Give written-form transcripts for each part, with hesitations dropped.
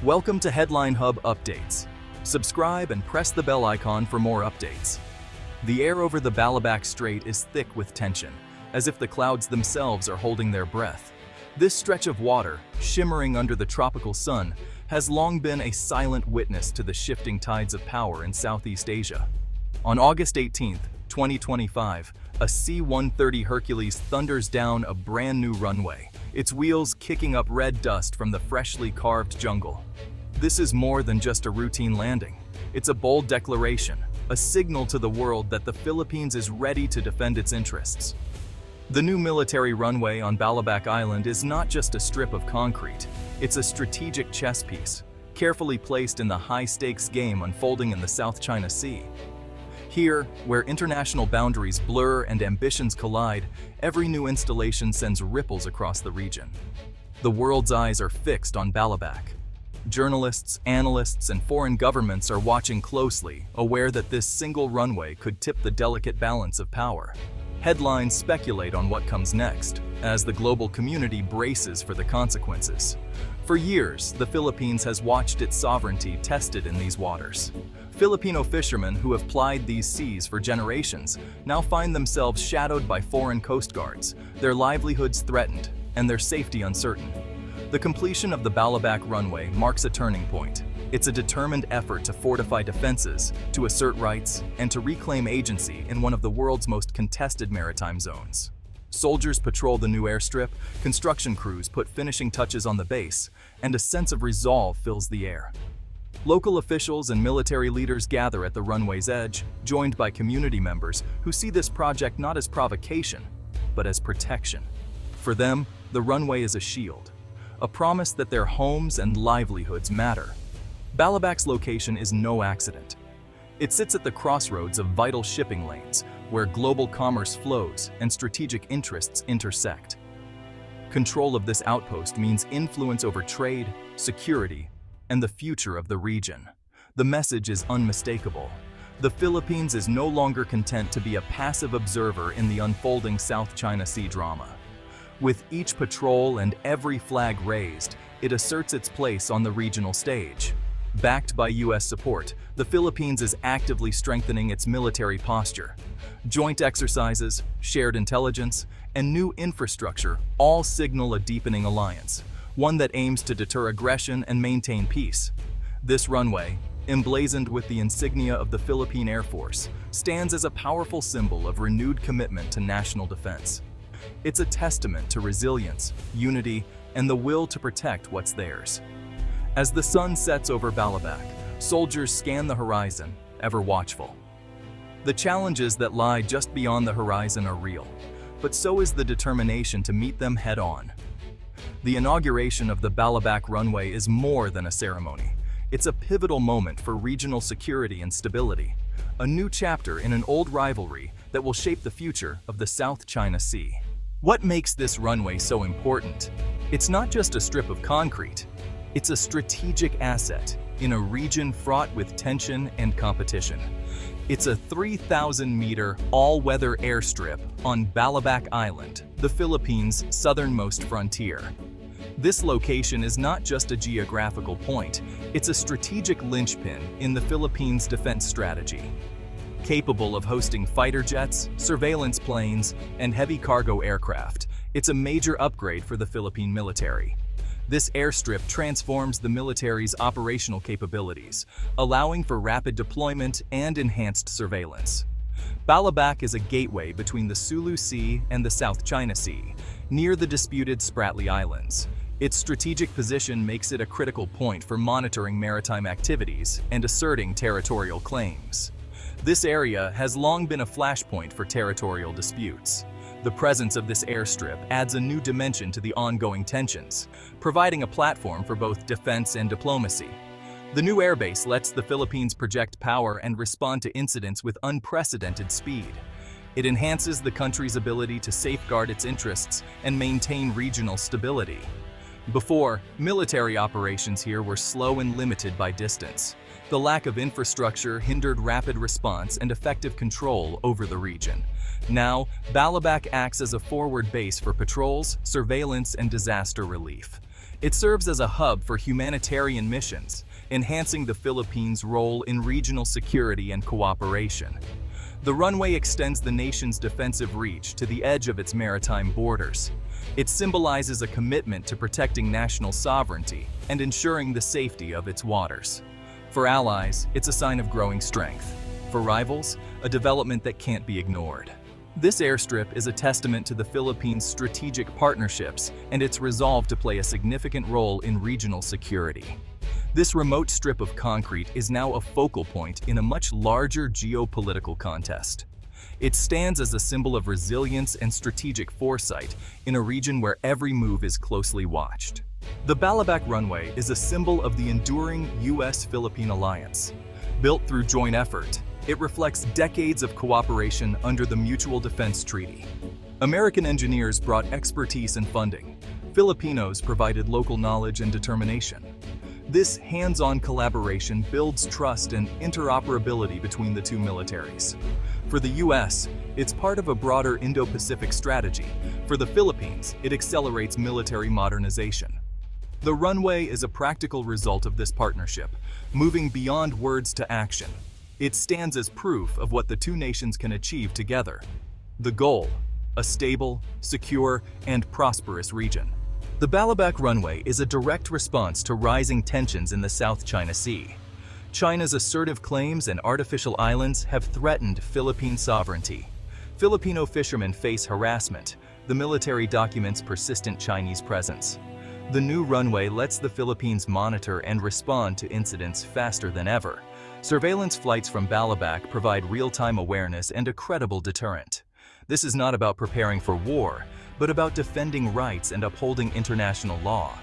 Welcome to Headline Hub Updates. Subscribe and press the bell icon for more updates. The air over the Balabac Strait is thick with tension, as if the clouds themselves are holding their breath. This stretch of water, shimmering under the tropical sun, has long been a silent witness to the shifting tides of power in Southeast Asia. On August 18, 2025, a C-130 Hercules thunders down a brand new runway, its wheels kicking up red dust from the freshly carved jungle. This is more than just a routine landing. It's a bold declaration, a signal to the world that the Philippines is ready to defend its interests. The new military runway on Balabac Island is not just a strip of concrete, it's a strategic chess piece, carefully placed in the high-stakes game unfolding in the South China Sea. Here, where international boundaries blur and ambitions collide, every new installation sends ripples across the region. The world's eyes are fixed on Balabac. Journalists, analysts, and foreign governments are watching closely, aware that this single runway could tip the delicate balance of power. Headlines speculate on what comes next, as the global community braces for the consequences. For years, the Philippines has watched its sovereignty tested in these waters. Filipino fishermen who have plied these seas for generations now find themselves shadowed by foreign coast guards, their livelihoods threatened, and their safety uncertain. The completion of the Balabac runway marks a turning point. It's a determined effort to fortify defenses, to assert rights, and to reclaim agency in one of the world's most contested maritime zones. Soldiers patrol the new airstrip, construction crews put finishing touches on the base, and a sense of resolve fills the air. Local officials and military leaders gather at the runway's edge, joined by community members who see this project not as provocation, but as protection. For them, the runway is a shield, a promise that their homes and livelihoods matter. Balabac's location is no accident. It sits at the crossroads of vital shipping lanes, where global commerce flows and strategic interests intersect. Control of this outpost means influence over trade, security, and the future of the region. The message is unmistakable. The Philippines is no longer content to be a passive observer in the unfolding South China Sea drama. With each patrol and every flag raised, it asserts its place on the regional stage. Backed by U.S. support, the Philippines is actively strengthening its military posture. Joint exercises, shared intelligence, and new infrastructure all signal a deepening alliance, one that aims to deter aggression and maintain peace. This runway, emblazoned with the insignia of the Philippine Air Force, stands as a powerful symbol of renewed commitment to national defense. It's a testament to resilience, unity, and the will to protect what's theirs. As the sun sets over Balabac, soldiers scan the horizon, ever watchful. The challenges that lie just beyond the horizon are real, but so is the determination to meet them head-on. The inauguration of the Balabac runway is more than a ceremony. It's a pivotal moment for regional security and stability, a new chapter in an old rivalry that will shape the future of the South China Sea. What makes this runway so important? It's not just a strip of concrete. It's a strategic asset in a region fraught with tension and competition. It's a 3,000-meter all-weather airstrip on Balabac Island, the Philippines' southernmost frontier. This location is not just a geographical point, it's a strategic linchpin in the Philippines' defense strategy. Capable of hosting fighter jets, surveillance planes, and heavy cargo aircraft, it's a major upgrade for the Philippine military. This airstrip transforms the military's operational capabilities, allowing for rapid deployment and enhanced surveillance. Balabac is a gateway between the Sulu Sea and the South China Sea, near the disputed Spratly Islands. Its strategic position makes it a critical point for monitoring maritime activities and asserting territorial claims. This area has long been a flashpoint for territorial disputes. The presence of this airstrip adds a new dimension to the ongoing tensions, providing a platform for both defense and diplomacy. The new airbase lets the Philippines project power and respond to incidents with unprecedented speed. It enhances the country's ability to safeguard its interests and maintain regional stability. Before, military operations here were slow and limited by distance. The lack of infrastructure hindered rapid response and effective control over the region. Now, Balabac acts as a forward base for patrols, surveillance, and disaster relief. It serves as a hub for humanitarian missions, enhancing the Philippines' role in regional security and cooperation. The runway extends the nation's defensive reach to the edge of its maritime borders. It symbolizes a commitment to protecting national sovereignty and ensuring the safety of its waters. For allies, it's a sign of growing strength. For rivals, a development that can't be ignored. This airstrip is a testament to the Philippines' strategic partnerships and its resolve to play a significant role in regional security. This remote strip of concrete is now a focal point in a much larger geopolitical contest. It stands as a symbol of resilience and strategic foresight in a region where every move is closely watched. The Balabac Runway is a symbol of the enduring U.S.-Philippine alliance. Built through joint effort, it reflects decades of cooperation under the Mutual Defense Treaty. American engineers brought expertise and funding. Filipinos provided local knowledge and determination. This hands-on collaboration builds trust and interoperability between the two militaries. For the U.S., it's part of a broader Indo-Pacific strategy. For the Philippines, it accelerates military modernization. The runway is a practical result of this partnership, moving beyond words to action. It stands as proof of what the two nations can achieve together. The goal: a stable, secure, and prosperous region. The Balabac Runway is a direct response to rising tensions in the South China Sea. China's assertive claims and artificial islands have threatened Philippine sovereignty. Filipino fishermen face harassment. The military documents persistent Chinese presence. The new runway lets the Philippines monitor and respond to incidents faster than ever. Surveillance flights from Balabac provide real-time awareness and a credible deterrent. This is not about preparing for war, but about defending rights and upholding international law.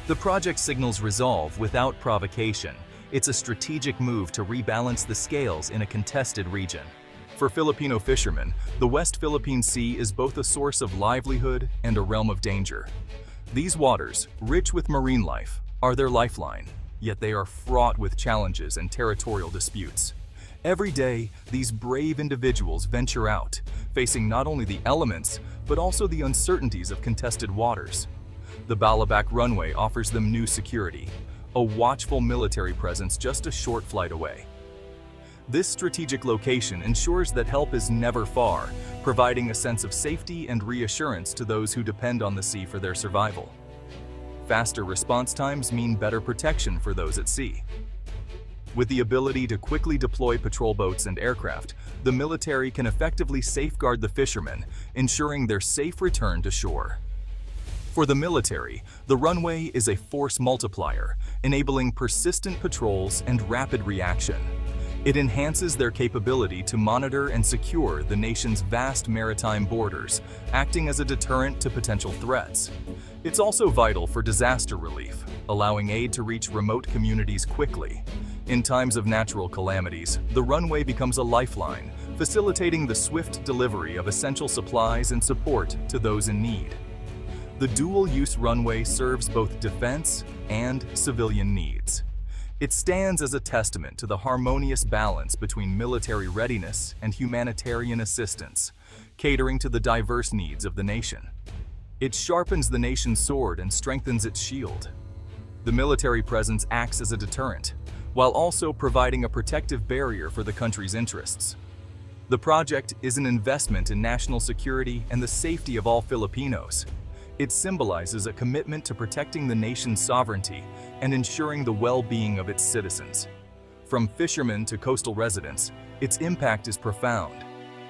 The project signals resolve without provocation. It's a strategic move to rebalance the scales in a contested region. For Filipino fishermen, the West Philippine Sea is both a source of livelihood and a realm of danger. These waters, rich with marine life, are their lifeline, yet they are fraught with challenges and territorial disputes. Every day, these brave individuals venture out, facing not only the elements, but also the uncertainties of contested waters. The Balabac Runway offers them new security, a watchful military presence just a short flight away. This strategic location ensures that help is never far, providing a sense of safety and reassurance to those who depend on the sea for their survival. Faster response times mean better protection for those at sea. With the ability to quickly deploy patrol boats and aircraft, the military can effectively safeguard the fishermen, ensuring their safe return to shore. For the military, the runway is a force multiplier, enabling persistent patrols and rapid reaction. It enhances their capability to monitor and secure the nation's vast maritime borders, acting as a deterrent to potential threats. It's also vital for disaster relief, allowing aid to reach remote communities quickly. In times of natural calamities, the runway becomes a lifeline, facilitating the swift delivery of essential supplies and support to those in need. The dual-use runway serves both defense and civilian needs. It stands as a testament to the harmonious balance between military readiness and humanitarian assistance, catering to the diverse needs of the nation. It sharpens the nation's sword and strengthens its shield. The military presence acts as a deterrent, while also providing a protective barrier for the country's interests. The project is an investment in national security and the safety of all Filipinos. It symbolizes a commitment to protecting the nation's sovereignty and ensuring the well-being of its citizens. From fishermen to coastal residents, its impact is profound.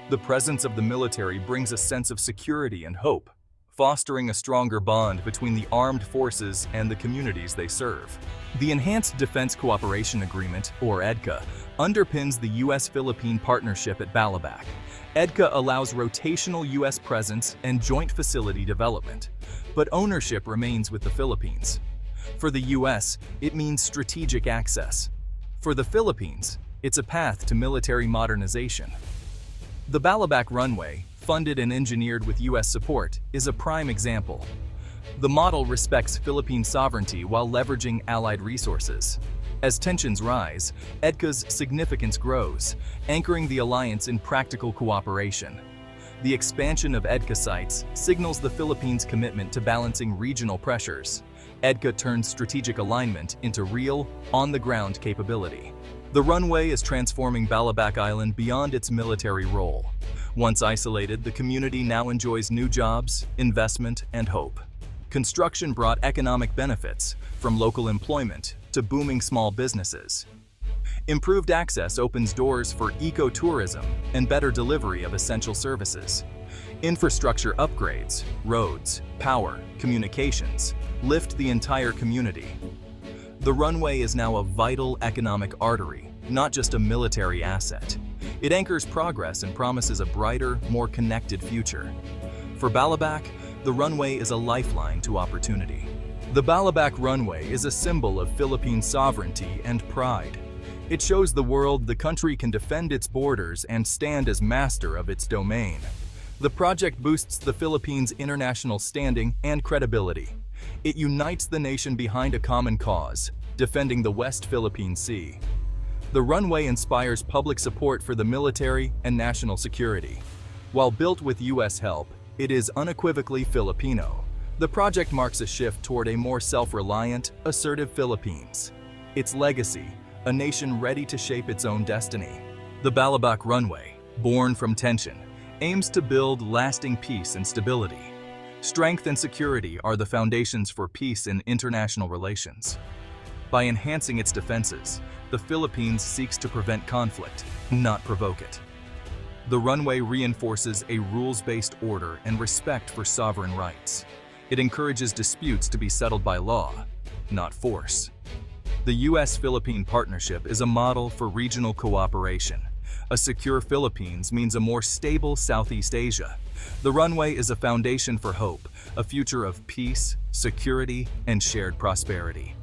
The presence of the military brings a sense of security and hope, fostering a stronger bond between the armed forces and the communities they serve. The Enhanced Defense Cooperation Agreement, or EDCA, underpins the U.S.-Philippine partnership at Balabac. EDCA allows rotational U.S. presence and joint facility development, but ownership remains with the Philippines. For the U.S., it means strategic access. For the Philippines, it's a path to military modernization. The Balabac Runway, funded and engineered with U.S. support, is a prime example. The model respects Philippine sovereignty while leveraging allied resources. As tensions rise, EDCA's significance grows, anchoring the alliance in practical cooperation. The expansion of EDCA sites signals the Philippines' commitment to balancing regional pressures. EDCA turns strategic alignment into real, on-the-ground capability. The runway is transforming Balabac Island beyond its military role. Once isolated, the community now enjoys new jobs, investment, and hope. Construction brought economic benefits, from local employment to booming small businesses. Improved access opens doors for ecotourism and better delivery of essential services. Infrastructure upgrades, roads, power, communications, lift the entire community. The runway is now a vital economic artery, not just a military asset. It anchors progress and promises a brighter, more connected future. For Balabac, the runway is a lifeline to opportunity. The Balabac runway is a symbol of Philippine sovereignty and pride. It shows the world the country can defend its borders and stand as master of its domain. The project boosts the Philippines' international standing and credibility. It unites the nation behind a common cause, defending the West Philippine Sea. The runway inspires public support for the military and national security. While built with U.S. help, it is unequivocally Filipino. The project marks a shift toward a more self-reliant, assertive Philippines. Its legacy, a nation ready to shape its own destiny. The Balabac runway, born from tension, aims to build lasting peace and stability. Strength and security are the foundations for peace in international relations. By enhancing its defenses, the Philippines seeks to prevent conflict, not provoke it. The runway reinforces a rules-based order and respect for sovereign rights. It encourages disputes to be settled by law, not force. The U.S.-Philippine partnership is a model for regional cooperation. A secure Philippines means a more stable Southeast Asia. The runway is a foundation for hope, a future of peace, security, and shared prosperity.